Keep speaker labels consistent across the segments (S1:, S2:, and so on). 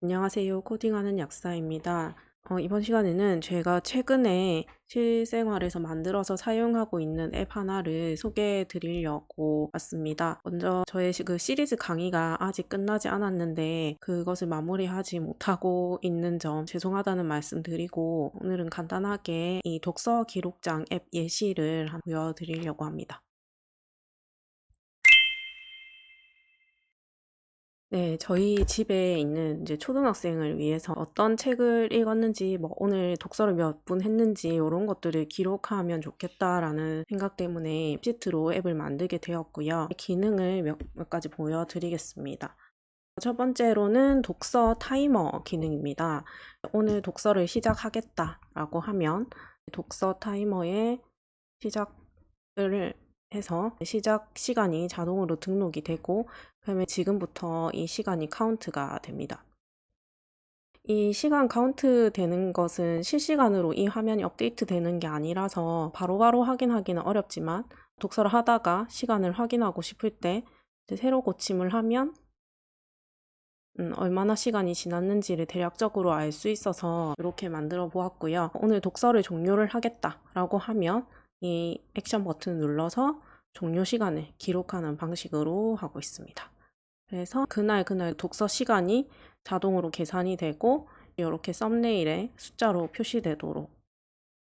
S1: 안녕하세요. 코딩하는 약사입니다. 이번 시간에는 제가 최근에 실생활에서 만들어서 사용하고 있는 앱 하나를 소개해 드리려고 왔습니다. 먼저 저의 그 시리즈 강의가 아직 끝나지 않았는데 그것을 마무리하지 못하고 있는 점 죄송하다는 말씀 드리고, 오늘은 간단하게 이 독서 기록장 앱 예시를 보여드리려고 합니다. 네. 저희 집에 있는 이제 초등학생을 위해서 어떤 책을 읽었는지, 뭐 오늘 독서를 몇 분 했는지 요런 것들을 기록하면 좋겠다라는 생각 때문에 시트로 앱을 만들게 되었고요. 기능을 몇 가지 보여드리겠습니다. 첫 번째로는 독서 타이머 기능입니다. 오늘 독서를 시작하겠다라고 하면 독서 타이머에 시작을 해서 시작 시간이 자동으로 등록이 되고, 그러면 지금부터 이 시간이 카운트가 됩니다. 이 시간 카운트 되는 것은 실시간으로 이 화면이 업데이트 되는 게 아니라서 바로바로 확인하기는 어렵지만, 독서를 하다가 시간을 확인하고 싶을 때 이제 새로 고침을 하면 얼마나 시간이 지났는지를 대략적으로 알 수 있어서 이렇게 만들어 보았고요. 오늘 독서를 종료를 하겠다라고 하면 이 액션 버튼을 눌러서 종료 시간을 기록하는 방식으로 하고 있습니다. 그래서 그날 독서 시간이 자동으로 계산이 되고 이렇게 썸네일에 숫자로 표시되도록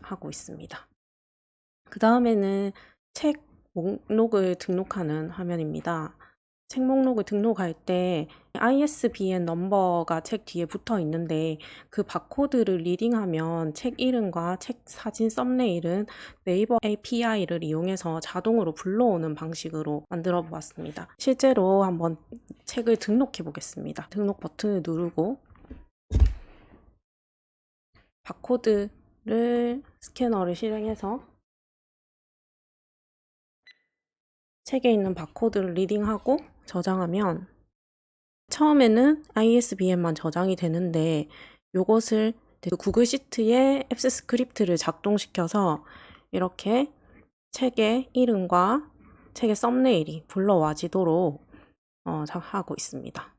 S1: 하고 있습니다. 그 다음에는 책 목록을 등록하는 화면입니다. 책 목록을 등록할 때 ISBN 넘버가 책 뒤에 붙어 있는데, 그 바코드를 리딩하면 책 이름과 책 사진 썸네일은 네이버 API를 이용해서 자동으로 불러오는 방식으로 만들어 보았습니다. 실제로 한번 책을 등록해 보겠습니다. 등록 버튼을 누르고 바코드를 스캐너를 실행해서 책에 있는 바코드를 리딩하고 저장하면 처음에는 ISBN만 저장이 되는데, 요것을 구글 시트에 앱스 스크립트를 작동시켜서 이렇게 책의 이름과 책의 썸네일이 불러와지도록 하고 있습니다.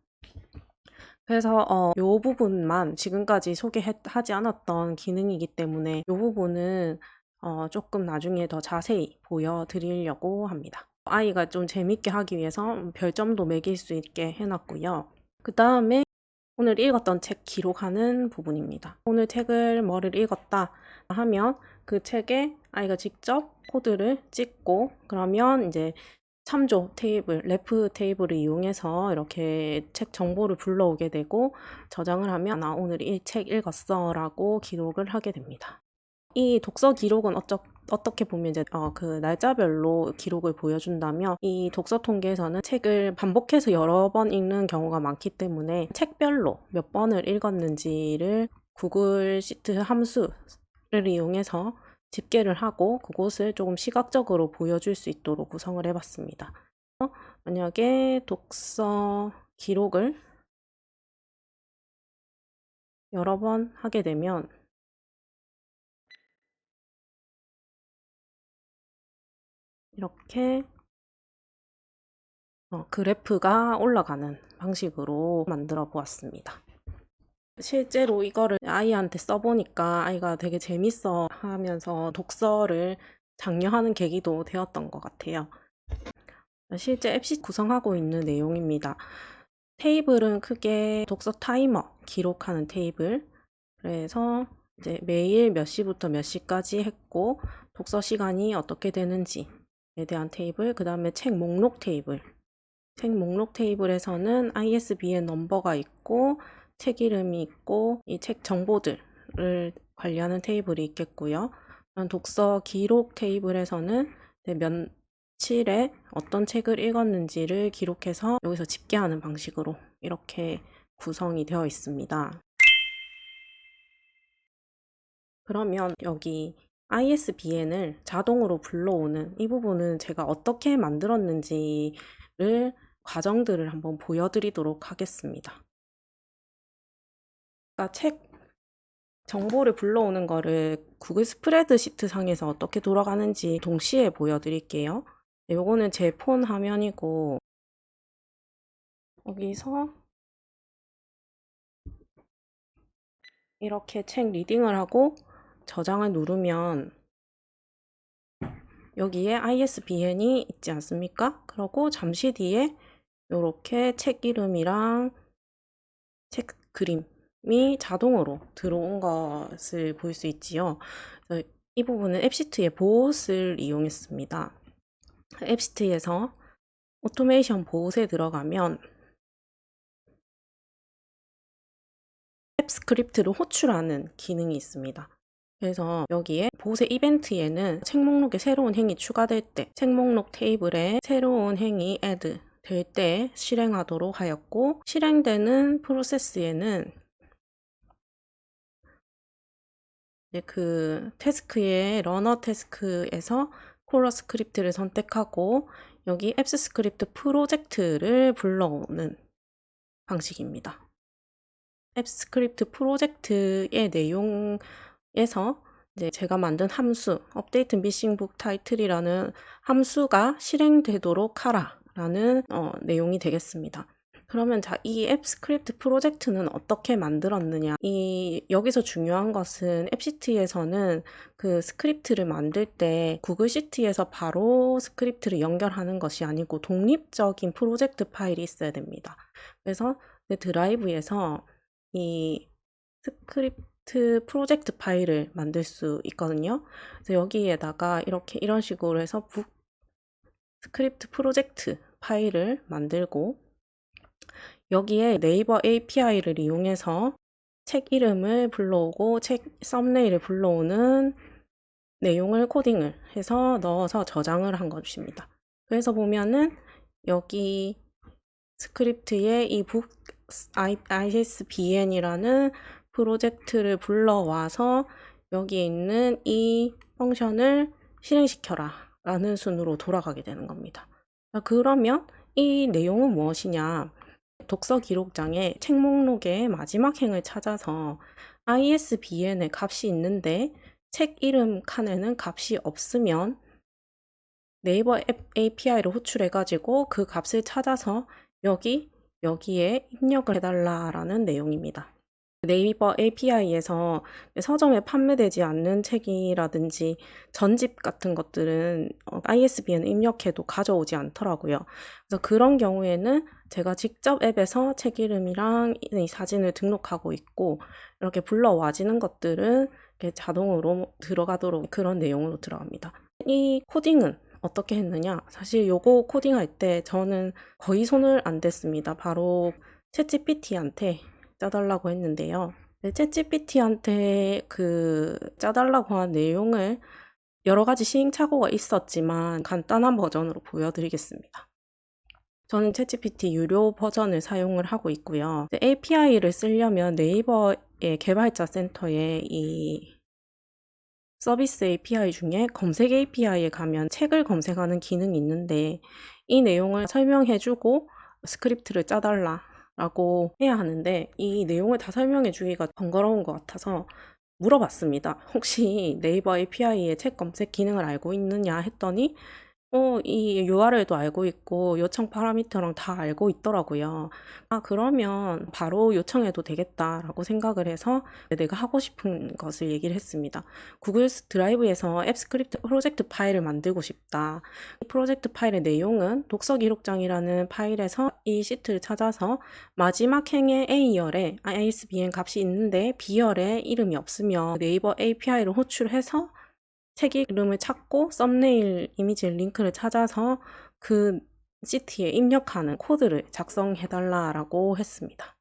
S1: 그래서 요 부분만 지금까지 소개하지 않았던 기능이기 때문에 요 부분은 조금 나중에 더 자세히 보여드리려고 합니다. 아이가 좀 재밌게 하기 위해서 별점도 매길 수 있게 해놨고요. 그 다음에 오늘 읽었던 책 기록하는 부분입니다. 오늘 책을 뭐를 읽었다 하면 그 책에 아이가 직접 코드를 찍고, 그러면 이제 참조 테이블, 레프 테이블을 이용해서 이렇게 책 정보를 불러오게 되고, 저장을 하면 나 오늘 이 책 읽었어 라고 기록을 하게 됩니다. 이 독서 기록은 어떻게 보면 이제 그 날짜별로 기록을 보여준다면, 이 독서 통계에서는 책을 반복해서 여러 번 읽는 경우가 많기 때문에 책별로 몇 번을 읽었는지를 구글 시트 함수를 이용해서 집계를 하고 그곳을 조금 시각적으로 보여줄 수 있도록 구성을 해봤습니다. 만약에 독서 기록을 여러 번 하게 되면 이렇게 그래프가 올라가는 방식으로 만들어 보았습니다. 실제로 이거를 아이한테 써보니까 아이가 되게 재밌어 하면서 독서를 장려하는 계기도 되었던 것 같아요. 실제 앱시 구성하고 있는 내용입니다. 테이블은 크게 독서 타이머 기록하는 테이블, 그래서 이제 매일 몇 시부터 몇 시까지 했고 독서 시간이 어떻게 되는지에 대한 테이블, 그 다음에 책 목록 테이블. 책 목록 테이블에서는 ISBN 넘버가 있고 책 이름이 있고 이 책 정보들을 관리하는 테이블이 있겠고요. 독서 기록 테이블에서는 며칠에 어떤 책을 읽었는지를 기록해서 여기서 집계하는 방식으로 이렇게 구성이 되어 있습니다. 그러면 여기 ISBN을 자동으로 불러오는 이 부분은 제가 어떻게 만들었는지를 과정들을 한번 보여드리도록 하겠습니다. 그러니까 책 정보를 불러오는 거를 구글 스프레드시트 상에서 어떻게 돌아가는지 동시에 보여드릴게요. 요거는 제 폰 화면이고, 여기서 이렇게 책 리딩을 하고 저장을 누르면 여기에 ISBN이 있지 않습니까? 그리고 잠시 뒤에 이렇게 책 이름이랑 책 그림이 자동으로 들어온 것을 볼 수 있지요. 이 부분은 앱시트의 보옷을 이용했습니다. 앱시트에서 오토메이션 보옷에 들어가면 앱 스크립트를 호출하는 기능이 있습니다. 그래서 여기에 보세 이벤트에는 책 목록에 새로운 행이 추가될 때 책 목록 테이블에 새로운 행이 add 될 때 실행하도록 하였고, 실행되는 프로세스에는 그 태스크의 러너 태스크에서 콜러 스크립트를 선택하고 여기 앱스 스크립트 프로젝트를 불러오는 방식입니다. 앱 스크립트 프로젝트의 내용에서 이제 제가 만든 함수 update missing book title이라는 함수가 실행되도록 하라라는 내용이 되겠습니다. 그러면 이 앱 스크립트 프로젝트는 어떻게 만들었느냐? 여기서 중요한 것은 앱시트에서는 그 스크립트를 만들 때 구글 시트에서 바로 스크립트를 연결하는 것이 아니고 독립적인 프로젝트 파일이 있어야 됩니다. 그래서 드라이브에서 이 스크립트 프로젝트 파일을 만들 수 있거든요. 그래서 여기에다가 이런 식으로 해서 스크립트 프로젝트 파일을 만들고 여기에 네이버 API를 이용해서 책 이름을 불러오고 책 썸네일을 불러오는 내용을 코딩을 해서 넣어서 저장을 한 것입니다. 그래서 보면은 여기 스크립트에 이 ISBN이라는 프로젝트를 불러와서 여기에 있는 이 펑션을 실행시켜라 라는 순으로 돌아가게 되는 겁니다. 그러면 이 내용은 무엇이냐? 독서 기록장에 책 목록의 마지막 행을 찾아서 ISBN의 값이 있는데 책 이름 칸에는 값이 없으면 네이버 앱 API를 호출해가지고 그 값을 찾아서 여기에 입력을 해달라라는 내용입니다. 네이버 API에서 서점에 판매되지 않는 책이라든지 전집 같은 것들은 ISBN 입력해도 가져오지 않더라고요. 그래서 그런 경우에는 제가 직접 앱에서 책 이름이랑 이 사진을 등록하고 있고 이렇게 불러와지는 것들은 이렇게 자동으로 들어가도록 그런 내용으로 들어갑니다. 이 코딩은 어떻게 했느냐? 사실 요거 코딩할 때 저는 거의 손을 안 댔습니다. 바로 챗GPT한테 짜달라고 했는데요. 챗GPT한테 짜달라고 한 내용을 여러 가지 시행착오가 있었지만 간단한 버전으로 보여드리겠습니다. 저는 챗GPT 유료 버전을 사용을 하고 있고요. API를 쓰려면 네이버의 개발자 센터에 이 서비스 API 중에 검색 API에 가면 책을 검색하는 기능이 있는데 이 내용을 설명해주고 스크립트를 짜달라 라고 해야 하는데 이 내용을 다 설명해 주기가 번거로운 것 같아서 물어봤습니다. 혹시 네이버 API의 책 검색 기능을 알고 있느냐 했더니 이 URL도 알고 있고 요청 파라미터랑 다 알고 있더라고요. 그러면 바로 요청해도 되겠다라고 생각을 해서 내가 하고 싶은 것을 얘기를 했습니다. 구글 드라이브에서 앱 스크립트 프로젝트 파일을 만들고 싶다. 이 프로젝트 파일의 내용은 독서 기록장이라는 파일에서 이 시트를 찾아서 마지막 행의 A열에 ISBN 값이 있는데 B열에 이름이 없으면 네이버 API를 호출해서 책 이름을 찾고 썸네일 이미지 링크를 찾아서 그 시트에 입력하는 코드를 작성해달라고 했습니다.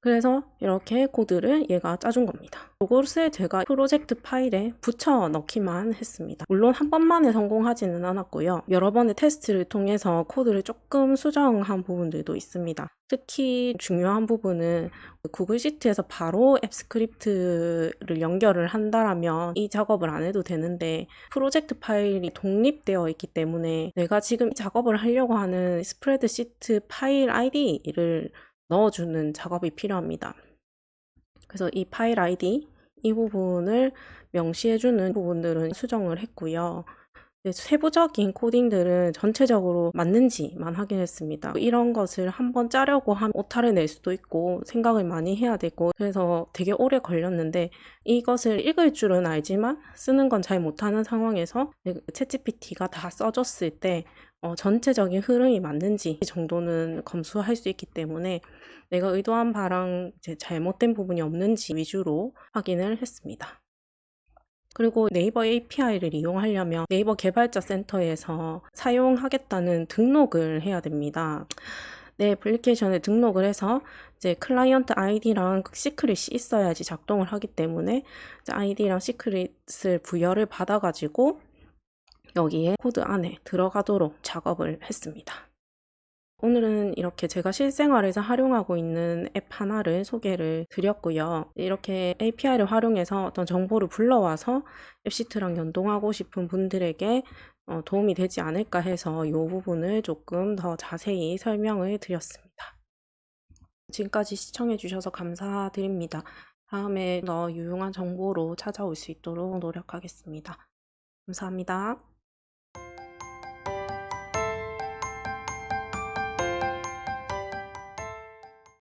S1: 그래서 이렇게 코드를 얘가 짜준 겁니다. 이것을 제가 프로젝트 파일에 붙여 넣기만 했습니다. 물론 한 번만에 성공하지는 않았고요. 여러 번의 테스트를 통해서 코드를 조금 수정한 부분들도 있습니다. 특히 중요한 부분은 구글 시트에서 바로 앱 스크립트를 연결을 한다라면 이 작업을 안 해도 되는데 프로젝트 파일이 독립되어 있기 때문에 내가 지금 이 작업을 하려고 하는 스프레드시트 파일 아이디를 넣어주는 작업이 필요합니다. 그래서 이 파일 아이디 이 부분을 명시해주는 부분들은 수정을 했고요. 세부적인 코딩들은 전체적으로 맞는지만 확인했습니다. 이런 것을 한번 짜려고 하면 오타를 낼 수도 있고 생각을 많이 해야 되고 그래서 되게 오래 걸렸는데 이것을 읽을 줄은 알지만 쓰는 건 잘 못하는 상황에서 챗GPT가 다 써줬을 때 전체적인 흐름이 맞는지 정도는 검수할 수 있기 때문에 내가 의도한 바랑 이제 잘못된 부분이 없는지 위주로 확인을 했습니다. 그리고 네이버 API를 이용하려면 네이버 개발자 센터에서 사용하겠다는 등록을 해야 됩니다. 내 애플리케이션에 등록을 해서 이제 클라이언트 아이디랑 시크릿이 있어야지 작동을 하기 때문에 아이디랑 시크릿을 부여를 받아가지고 여기에 코드 안에 들어가도록 작업을 했습니다. 오늘은 이렇게 제가 실생활에서 활용하고 있는 앱 하나를 소개를 드렸고요. 이렇게 API를 활용해서 어떤 정보를 불러와서 앱시트랑 연동하고 싶은 분들에게 도움이 되지 않을까 해서 이 부분을 조금 더 자세히 설명을 드렸습니다. 지금까지 시청해 주셔서 감사드립니다. 다음에 더 유용한 정보로 찾아올 수 있도록 노력하겠습니다. 감사합니다.